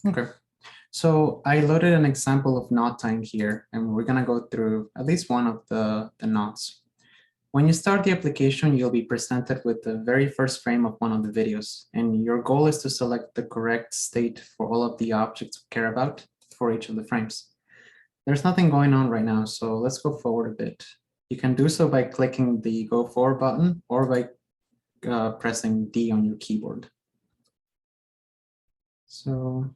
Okay. So I loaded an example of knot tying here, and we're gonna go through at least one of the knots. When you start the application, you'll be presented with the very first frame of one of the videos, and your goal is to select the correct state for all of the objects we care about for each of the frames. There's nothing going on right now, so let's go forward a bit. You can do so by clicking the Go Forward button or by pressing D on your keyboard. So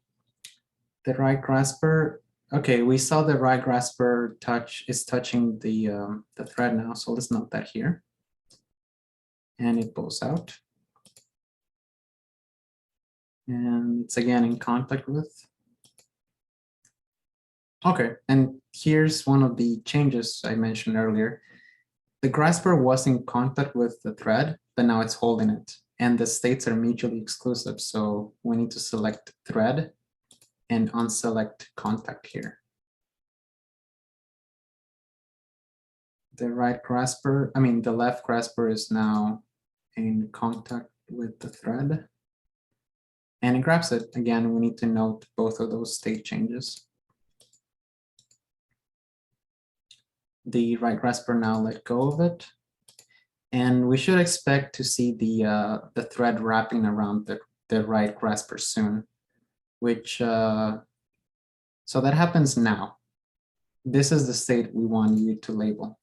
the right grasper, okay, we saw the right grasper is touching the thread now, so let's note that here. And it pulls out. And it's again in contact with. Okay, and here's one of the changes I mentioned earlier. The grasper was in contact with the thread, but now it's holding it. And the states are mutually exclusive, so we need to select thread and unselect contact here. The right grasper, the left grasper is now in contact with the thread. And it grabs it. Again, we need to note both of those state changes. The right grasper now let go of it. And we should expect to see the thread wrapping around the right grasper soon, which, so that happens now. This is the state we want you to label.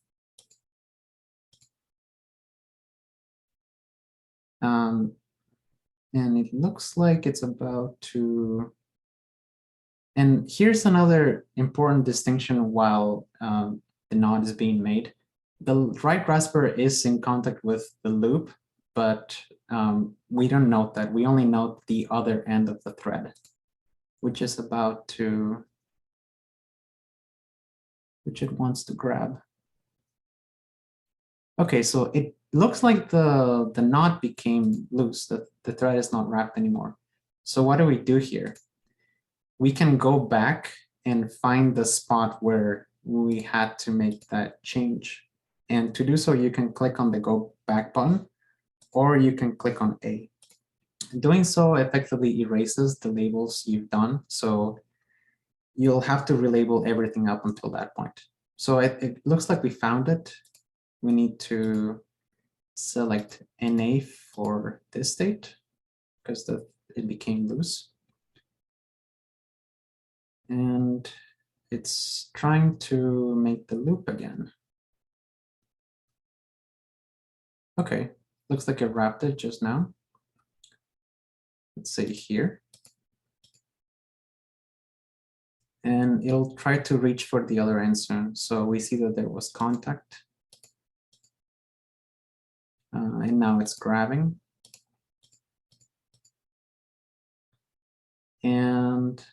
And it looks like it's about to, and here's another important distinction while the knot is being made. The right grasper is in contact with the loop, but we don't note that. We only note the other end of the thread, which is about to, which it wants to grab. Okay, so it looks like the knot became loose, the thread is not wrapped anymore. So what do we do here? We can go back and find the spot where we had to make that change. And to do so, you can click on the Go Back button, or you can click on A. Doing so effectively erases the labels you've done. So you'll have to relabel everything up until that point. So it looks like we found it. We need to select NA for this state because it became loose. And it's trying to make the loop again. Okay, looks like it wrapped it just now. Let's say here. And it'll try to reach for the other end soon. So we see that there was contact. And now it's grabbing. And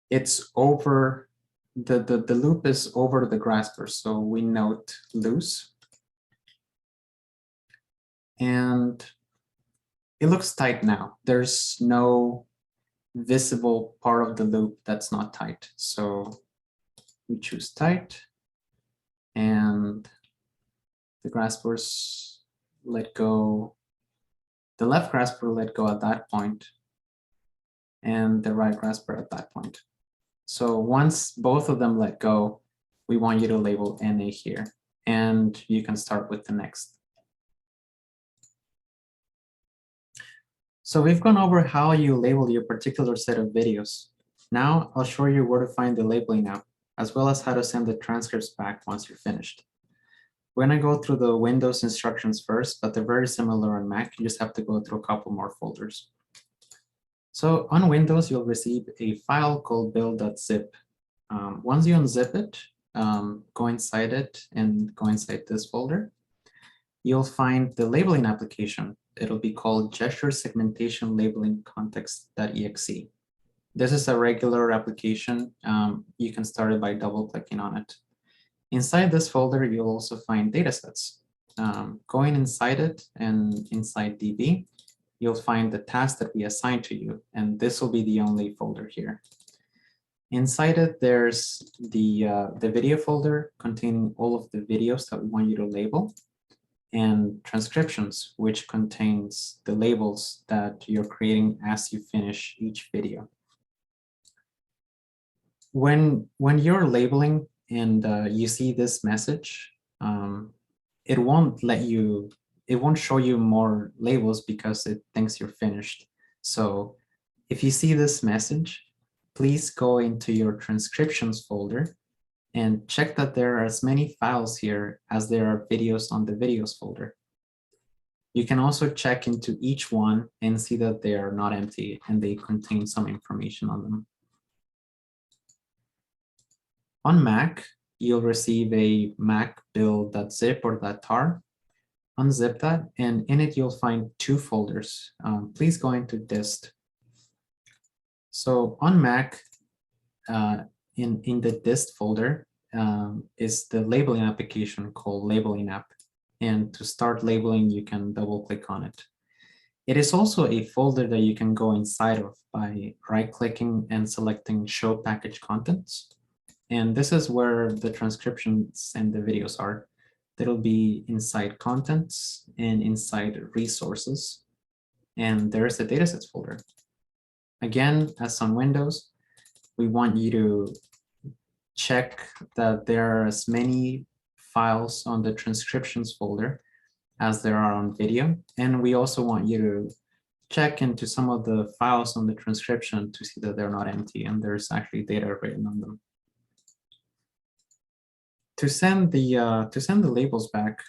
it's over, the loop is over the grasper. So we note loose. And it looks tight now. There's no visible part of the loop that's not tight. So we choose tight, and the graspers let go. The left grasper let go at that point, and the right grasper at that point. So once both of them let go, we want you to label NA here, and you can start with the next. So we've gone over how you label your particular set of videos. Now I'll show you where to find the labeling app, as well as how to send the transcripts back once you're finished. We're gonna go through the Windows instructions first, but they're very similar on Mac. You just have to go through a couple more folders. So on Windows, you'll receive a file called build.zip. Once you unzip it, go inside it and go inside this folder. You'll find the labeling application. It'll be called Gesture Segmentation Labeling Context.exe. This is a regular application. You can start it by double-clicking on it. Inside this folder, you'll also find datasets. Going inside it and inside DB, you'll find the task that we assigned to you, and this will be the only folder here. Inside it, there's the video folder containing all of the videos that we want you to label. and transcriptions, which contains the labels that you're creating as you finish each video. When you're labeling and you see this message, it won't show you more labels because it thinks you're finished. So if you see this message, please go into your transcriptions folder and check that there are as many files here as there are videos on the videos folder. You can also check into each one and see that they are not empty and they contain some information on them. On Mac, you'll receive a Mac build.zip or .tar. Unzip that, and in it you'll find two folders. Please go into dist. So on Mac, in the dist folder is the labeling application called Labeling App. And to start labeling, you can double click on it. It is also a folder that you can go inside of by right-clicking and selecting Show Package Contents. And this is where the transcriptions and the videos are. That'll be inside Contents and inside Resources. And there's the Datasets folder. Again, as on Windows, we want you to check that there are as many files on the transcriptions folder as there are on video. And we also want you to check into some of the files on the transcription to see that they're not empty and there's actually data written on them. To send the labels back,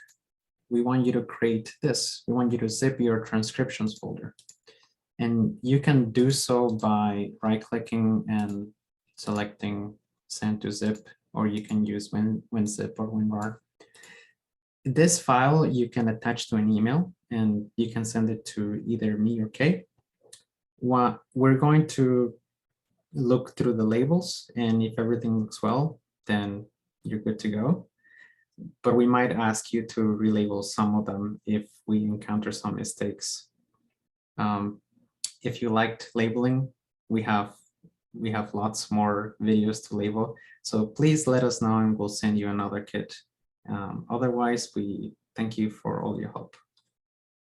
we want you to create this. We want you to zip your transcriptions folder. And you can do so by right-clicking and selecting send to zip, or you can use WinZip or WinRAR. This file you can attach to an email and you can send it to either me or Kay. We're going to look through the labels, and if everything looks well, then you're good to go. But we might ask you to relabel some of them if we encounter some mistakes. If you liked labeling, we have lots more videos to label. So please let us know and we'll send you another kit. Otherwise, we thank you for all your help.